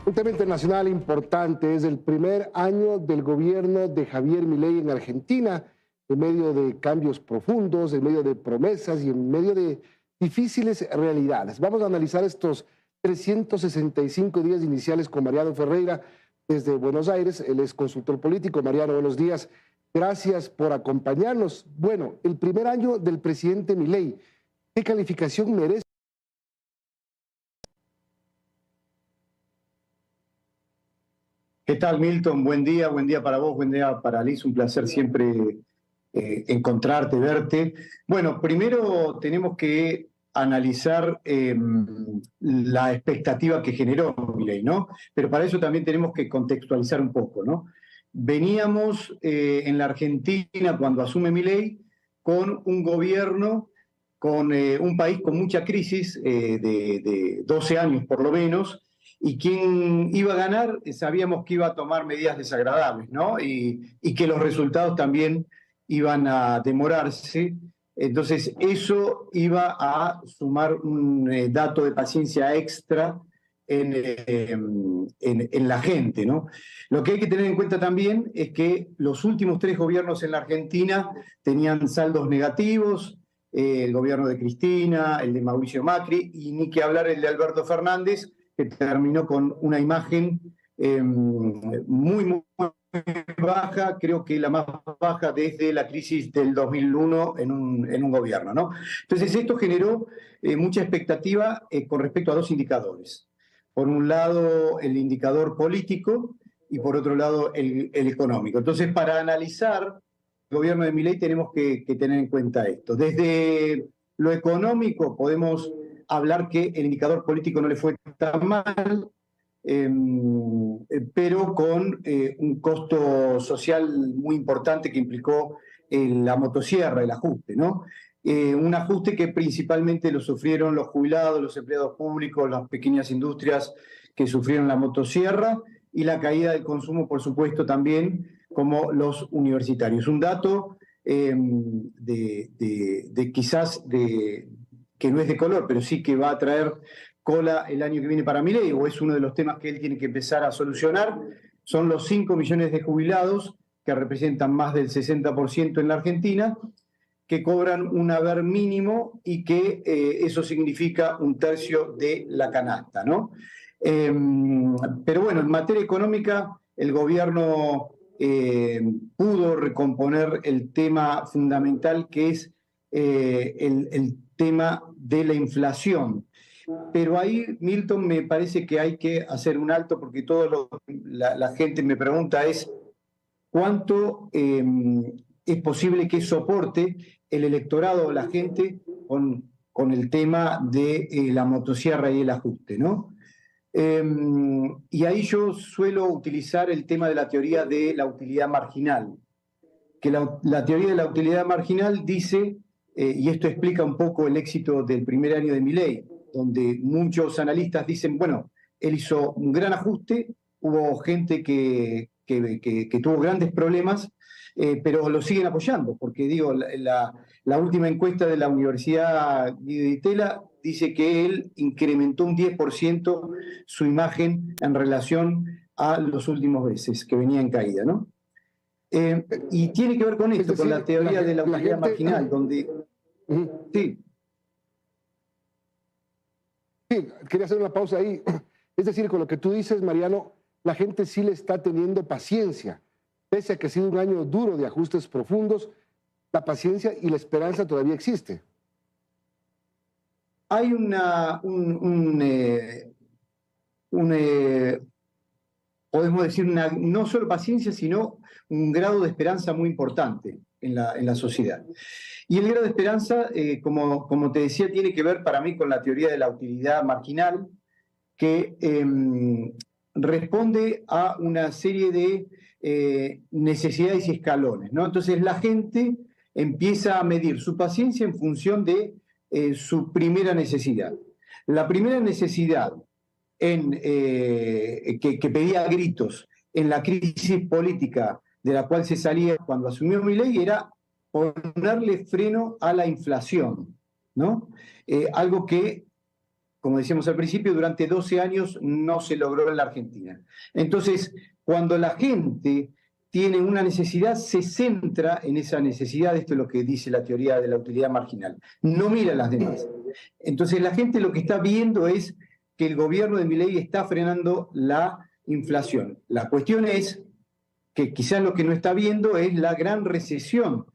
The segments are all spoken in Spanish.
Un tema internacional importante es el primer año del gobierno de Javier Milei en Argentina, en medio de cambios profundos, en medio de promesas y en medio de difíciles realidades. Vamos a analizar estos 365 días iniciales con Mariano Ferreira desde Buenos Aires. Él es consultor político. Mariano, buenos días. Gracias por acompañarnos. Bueno, el primer año del presidente Milei, ¿qué calificación merece? ¿Qué tal, Milton? Buen día para vos, buen día para Liz. Un placer siempre encontrarte, verte. Bueno, primero tenemos que analizar la expectativa que generó Milei, ¿no? Pero para eso también tenemos que contextualizar un poco, ¿no? Veníamos en la Argentina, cuando asume Milei, con un gobierno, con un país con mucha crisis de 12 años por lo menos, y quien iba a ganar, sabíamos que iba a tomar medidas desagradables, ¿no? Y que los resultados también iban a demorarse. Entonces, eso iba a sumar un dato de paciencia extra en la gente, ¿no? Lo que hay que tener en cuenta también es que los últimos 3 gobiernos en la Argentina tenían saldos negativos, el gobierno de Cristina, el de Mauricio Macri, y ni que hablar el de Alberto Fernández, que terminó con una imagen muy baja, creo que la más baja desde la crisis del 2001 en un gobierno, ¿no? Entonces esto generó mucha expectativa con respecto a 2 indicadores. Por un lado, el indicador político y por otro lado, el económico. Entonces, para analizar el gobierno de Milei tenemos que tener en cuenta esto. Desde lo económico podemos hablar que el indicador político no le fue tan mal, pero con un costo social muy importante que implicó la motosierra, el ajuste, ¿no? Un ajuste que principalmente lo sufrieron los jubilados, los empleados públicos, las pequeñas industrias que sufrieron la motosierra, y la caída del consumo, por supuesto, también, como los universitarios. Un dato quizás que no es de color, pero sí que va a traer cola el año que viene para Milei, o es uno de los temas que él tiene que empezar a solucionar, son los 5 millones de jubilados, que representan más del 60% en la Argentina, que cobran un haber mínimo y que eso significa 1/3 de la canasta, ¿no? Pero bueno, en materia económica, el gobierno pudo recomponer el tema fundamental, que es el tema de la inflación. Pero ahí, Milton, me parece que hay que hacer un alto, porque la gente me pregunta es cuánto es posible que soporte el electorado o la gente con el tema de la motosierra y el ajuste, ¿no? Y ahí yo suelo utilizar el tema de la teoría de la utilidad marginal, que la teoría de la utilidad marginal dice, y esto explica un poco el éxito del primer año de Milei, donde muchos analistas dicen, bueno, él hizo un gran ajuste, hubo gente que tuvo grandes problemas, pero lo siguen apoyando, porque digo, la última encuesta de la Universidad Guido Di Tella dice que él incrementó un 10% su imagen en relación a los últimos meses, que venía en caída, ¿no? Y tiene que ver con esto, con la teoría de la utilidad marginal, donde... Sí. Sí, quería hacer una pausa ahí. Es decir, con lo que tú dices, Mariano, la gente sí le está teniendo paciencia. Pese a que ha sido un año duro de ajustes profundos, la paciencia y la esperanza todavía existe. Hay podemos decir, no solo paciencia, sino un grado de esperanza muy importante en la sociedad. Y el grado de esperanza, como te decía, tiene que ver para mí con la teoría de la utilidad marginal, que responde a una serie de necesidades y escalones, ¿no? Entonces la gente empieza a medir su paciencia en función de su primera necesidad. La primera necesidad que pedía a gritos en la crisis política de la cual se salía cuando asumió Milei era ponerle freno a la inflación, ¿no? Algo que como decíamos al principio, durante 12 años no se logró en la Argentina. Entonces, cuando la gente tiene una necesidad, se centra en esa necesidad, esto es lo que dice la teoría de la utilidad marginal, no mira las demás. Entonces la gente lo que está viendo es que el gobierno de Milei está frenando la inflación. La cuestión es que quizás lo que no está viendo es la gran recesión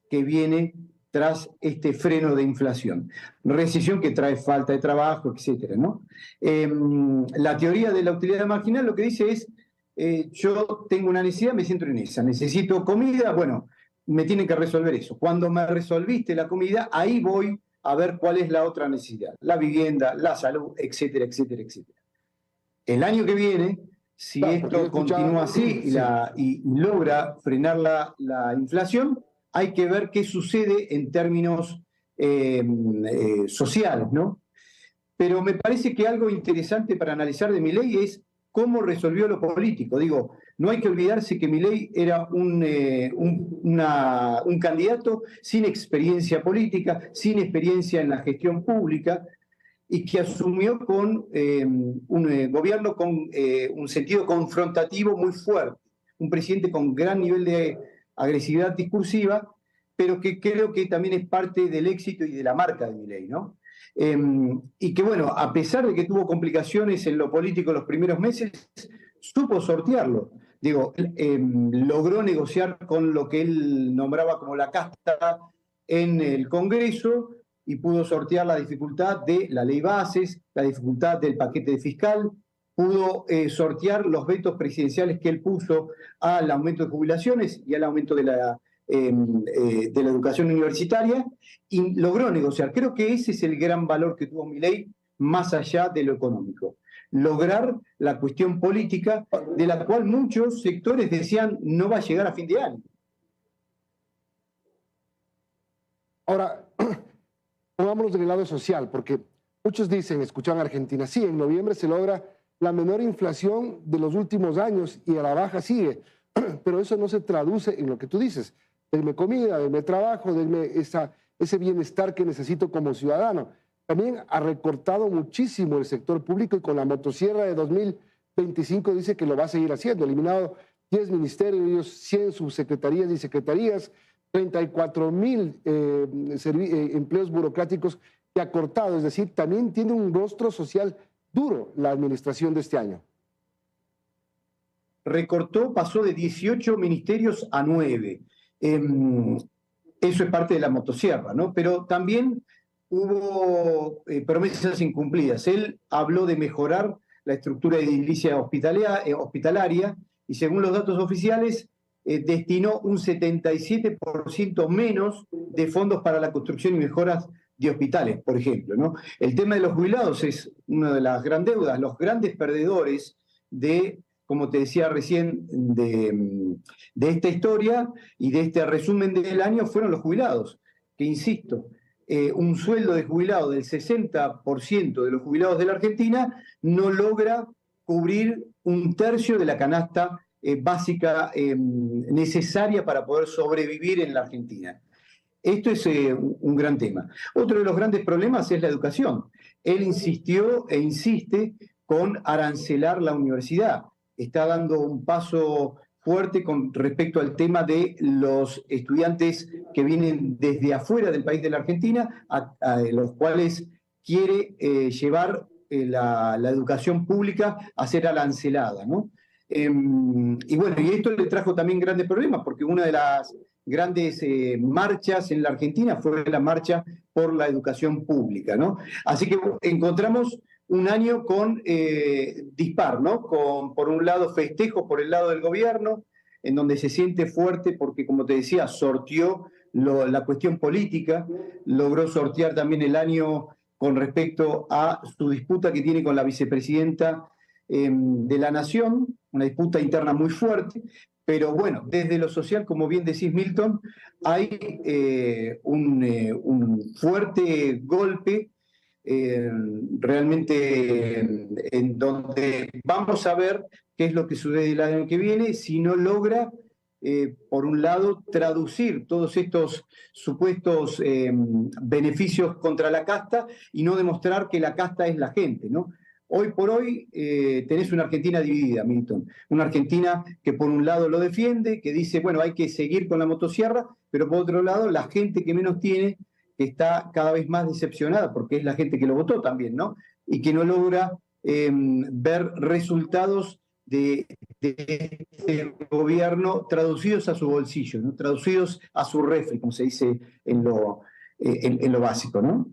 que viene tras este freno de inflación. Recesión que trae falta de trabajo, etcétera, ¿no? La teoría de la utilidad marginal lo que dice es, yo tengo una necesidad, me centro en esa. Necesito comida, bueno, me tienen que resolver eso. Cuando me resolviste la comida, ahí voy a ver cuál es la otra necesidad. La vivienda, la salud, etcétera, etcétera, etcétera. El año que viene, si esto continúa así y logra frenar la inflación, hay que ver qué sucede en términos sociales, ¿no? Pero me parece que algo interesante para analizar de Milei es cómo resolvió lo político. Digo, no hay que olvidarse que Milei era un candidato sin experiencia política, sin experiencia en la gestión pública, y que asumió con un gobierno con un sentido confrontativo muy fuerte, un presidente con gran nivel de agresividad discursiva, pero que creo que también es parte del éxito y de la marca de Milei, ¿no? Y que bueno, a pesar de que tuvo complicaciones en lo político los primeros meses, supo sortearlo. Digo, logró negociar con lo que él nombraba como la casta en el Congreso y pudo sortear la dificultad de la ley bases, la dificultad del paquete fiscal, pudo sortear los vetos presidenciales que él puso al aumento de jubilaciones y al aumento de la educación universitaria, y logró negociar. Creo que ese es el gran valor que tuvo Milei, más allá de lo económico. Lograr la cuestión política, de la cual muchos sectores decían no va a llegar a fin de año. Ahora, pongámonos del lado social, porque muchos dicen, escuchan a Argentina, sí, en noviembre se logra la menor inflación de los últimos años y a la baja sigue, pero eso no se traduce en lo que tú dices. Denme comida, denme trabajo, denme ese bienestar que necesito como ciudadano. También ha recortado muchísimo el sector público y con la motosierra de 2025 dice que lo va a seguir haciendo. Eliminado 10 ministerios, 100 subsecretarías y secretarías, 34,000 empleos burocráticos que ha cortado. Es decir, también tiene un rostro social duro la administración de este año. Recortó, pasó de 18 ministerios a 9. Eso es parte de la motosierra, ¿no? Pero también hubo promesas incumplidas. Él habló de mejorar la estructura edilicia hospitalaria y según los datos oficiales destinó un 77% menos de fondos para la construcción y mejoras de hospitales, por ejemplo, ¿no? El tema de los jubilados es una de las grandes deudas, los grandes perdedores de, como te decía recién, de esta historia y de este resumen del año fueron los jubilados, que insisto, un sueldo de jubilado del 60% de los jubilados de la Argentina no logra cubrir un tercio de la canasta básica necesaria para poder sobrevivir en la Argentina. Esto es un gran tema. Otro de los grandes problemas es la educación. Él insistió e insiste con arancelar la universidad. Está dando un paso fuerte con respecto al tema de los estudiantes que vienen desde afuera del país de la Argentina, a los cuales quiere llevar la educación pública a ser arancelada, ¿no? Y bueno, y esto le trajo también grandes problemas, porque una de las grandes marchas en la Argentina fue la marcha por la educación pública, ¿no? Así que encontramos un año con dispar, ¿no? Con, por un lado, festejos por el lado del gobierno, en donde se siente fuerte porque, como te decía, sorteó la cuestión política, logró sortear también el año con respecto a su disputa que tiene con la vicepresidenta de la Nación, una disputa interna muy fuerte, pero bueno, desde lo social, como bien decís, Milton, hay un fuerte golpe realmente en donde vamos a ver qué es lo que sucede el año que viene si no logra por un lado, traducir todos estos supuestos beneficios contra la casta y no demostrar que la casta es la gente, ¿no? Hoy por hoy tenés una Argentina dividida, Milton. Una Argentina que por un lado lo defiende, que dice, bueno, hay que seguir con la motosierra, pero por otro lado, la gente que menos tiene, que está cada vez más decepcionada, porque es la gente que lo votó también, ¿no? Y que no logra ver resultados de este gobierno traducidos a su bolsillo, ¿no? Traducidos a su refri, como se dice en lo básico, ¿no?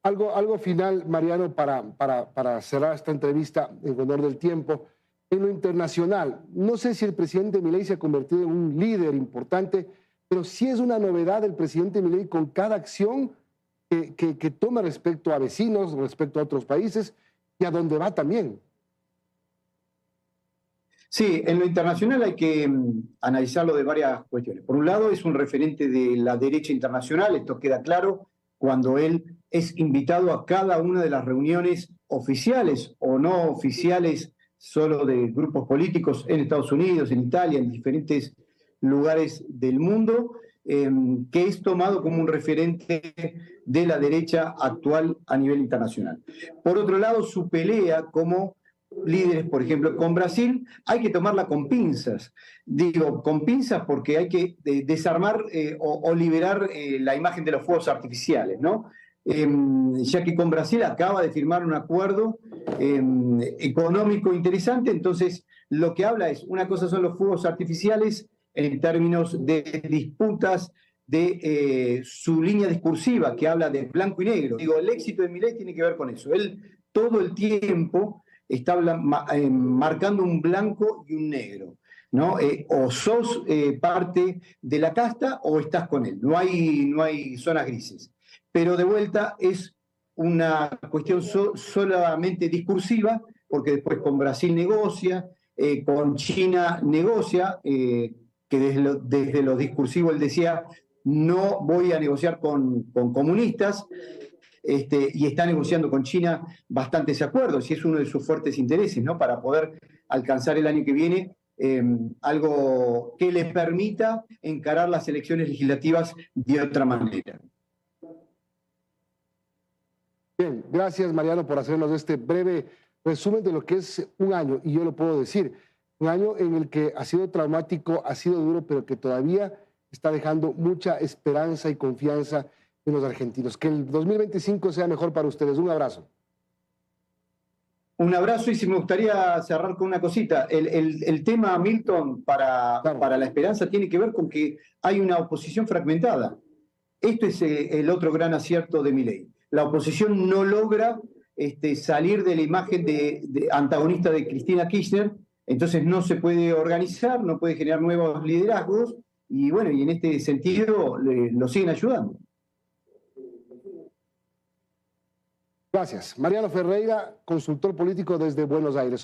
Algo final, Mariano, para cerrar esta entrevista en honor del tiempo. En lo internacional, no sé si el presidente Milei se ha convertido en un líder importante, pero sí es una novedad el presidente Milei con cada acción que toma respecto a vecinos, respecto a otros países y a donde va también. Sí, en lo internacional hay que analizarlo de varias cuestiones. Por un lado, es un referente de la derecha internacional, esto queda claro cuando él es invitado a cada una de las reuniones oficiales o no oficiales solo de grupos políticos en Estados Unidos, en Italia, en diferentes lugares del mundo, que es tomado como un referente de la derecha actual a nivel internacional. Por otro lado, su pelea como líderes, por ejemplo, con Brasil, hay que tomarla con pinzas. Digo, con pinzas porque hay que desarmar o liberar la imagen de los fuegos artificiales, ¿no? Ya que con Brasil acaba de firmar un acuerdo económico interesante, entonces lo que habla es, una cosa son los fuegos artificiales en términos de disputas de su línea discursiva, que habla de blanco y negro. Digo, el éxito de Milei tiene que ver con eso. Él todo el tiempo está marcando un blanco y un negro, ¿no? O sos parte de la casta o estás con él. No hay zonas grises. Pero de vuelta es una cuestión solamente discursiva, porque después con Brasil negocia, con China negocia, que desde lo discursivo él decía, no voy a negociar con comunistas, y está negociando con China bastantes acuerdos, y es uno de sus fuertes intereses, ¿no? Para poder alcanzar el año que viene algo que le permita encarar las elecciones legislativas de otra manera. Bien, gracias Mariano por hacernos este breve resumen de lo que es un año, y yo lo puedo decir, un año en el que ha sido traumático, ha sido duro, pero que todavía está dejando mucha esperanza y confianza en los argentinos. Que el 2025 sea mejor para ustedes. Un abrazo. Un abrazo, y si me gustaría cerrar con una cosita. El tema, Milton, Claro. para la esperanza tiene que ver con que hay una oposición fragmentada. Esto es el otro gran acierto de Milei. La oposición no logra salir de la imagen de antagonista de Cristina Kirchner, entonces no se puede organizar, no puede generar nuevos liderazgos, y bueno, y en este sentido lo siguen ayudando. Gracias. Mariano Ferreira, consultor político desde Buenos Aires.